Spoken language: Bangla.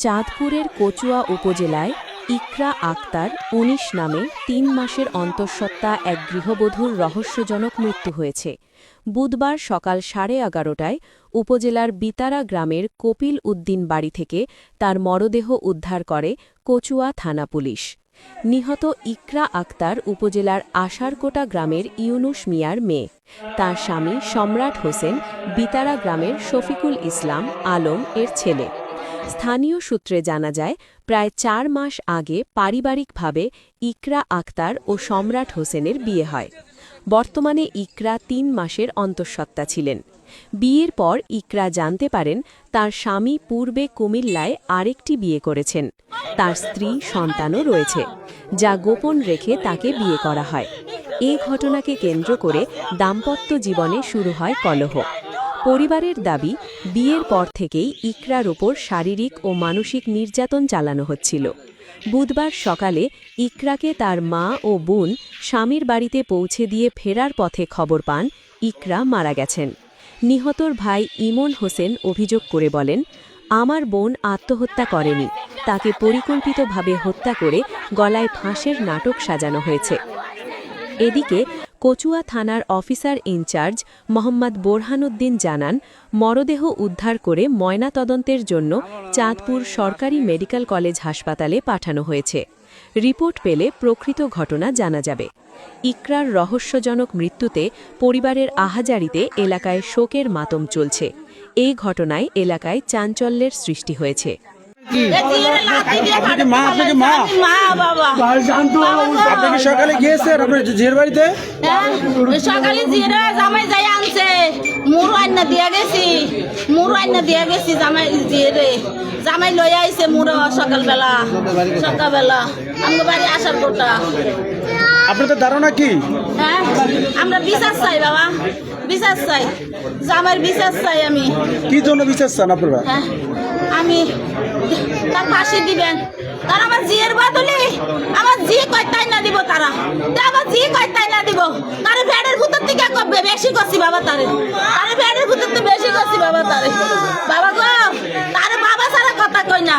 চাঁদপুরের কচুয়া উপজেলায় ইকরা আক্তার ১৯ নামে ৩ মাসের অন্তঃসত্ত্বা এক গৃহবধূর রহস্যজনক মৃত্যু হয়েছে। বুধবার সকাল 11:30টায় উপজেলার বিতারা গ্রামের কপিল উদ্দিন বাড়ি থেকে তার মরদেহ উদ্ধার করে কচুয়া থানা পুলিশ। নিহত ইকরা আক্তার উপজেলার আশারকোটা গ্রামের ইউনুস মিয়ার মেয়ে। তার স্বামী সম্রাট হোসেন বিতারা গ্রামের শফিকুল ইসলাম আলম এর ছেলে। স্থানীয় সূত্রে জানা যায়, প্রায় ৪ মাস আগে পারিবারিকভাবে ইকরা আক্তার ও সম্রাট হোসেনের বিয়ে হয়। বর্তমানে ইকরা ৩ মাসের অন্তঃসত্ত্বা ছিলেন। বিয়ের পর ইকরা জানতে পারেন তার স্বামী পূর্বে কুমিল্লায় আরেকটি বিয়ে করেছেন। তার স্ত্রী সন্তানও রয়েছে, যা গোপন রেখে তাকে বিয়ে করা হয়। এ ঘটনাকে কেন্দ্র করে দাম্পত্য জীবনে শুরু হয় কলহ। পরিবারের দাবি, বিয়ের পর থেকেই ইকরার ওপর শারীরিক ও মানসিক নির্যাতন চালানো হচ্ছিল। বুধবার সকালে ইকরাকে তার মা ও বোন স্বামীর বাড়িতে পৌঁছে দিয়ে ফেরার পথে খবর পান ইকরা মারা গেছেন। নিহতর ভাই ইমন হোসেন অভিযোগ করে বলেন, আমার বোন আত্মহত্যা করেনি, তাকে পরিকল্পিতভাবে হত্যা করে গলায় ফাঁসের নাটক সাজানো হয়েছে। এদিকে কচুয়া থানার অফিসার ইনচার্জ মোহাম্মদ বোরহানুদ্দিন জানান, মরদেহ উদ্ধার করে ময়নাতদন্তের জন্য চাঁদপুর সরকারি মেডিকেল কলেজ হাসপাতালে পাঠানো হয়েছে। রিপোর্ট পেলে প্রকৃত ঘটনা জানা যাবে। ইকরার রহস্যজনক মৃত্যুতে পরিবারের আহাজারিতে এলাকায় শোকের মাতম চলছে। এই ঘটনায় এলাকায় চাঞ্চল্যের সৃষ্টি হয়েছে। সকালে গিয়েছে ঝিয়ের বাড়িতে, সকালে জিরা জামাই যাই আনছে, মুরু আন্না দিয়া গেছি জামাই জিরে জামাই লই আইছে মুরো সকালবেলা আমার বাড়ি আসার কোটা। আপনাদের ধারণা কি? হ্যাঁ, আমরা বিচার চাই বাবা, বিচার চাই, জামাইয়ের বিচার চাই। আমি কি জন্য বিচার চান আপনারা? হ্যাঁ, আমি তার ফাঁসি দিবেন। তারা আমার জিয়ের বদলে আমার জি কয় তাই না দিব, তারা আমার জি কয় তাই না দিব। তারে ভ্যানের ভিতর থেকে বেশি করছি বাবা, তারে ভ্যানের ভিতর থেকে বেশি করছি বাবা, তারে বাবা গো, তারে বাবা ছাড়া কথা কই না।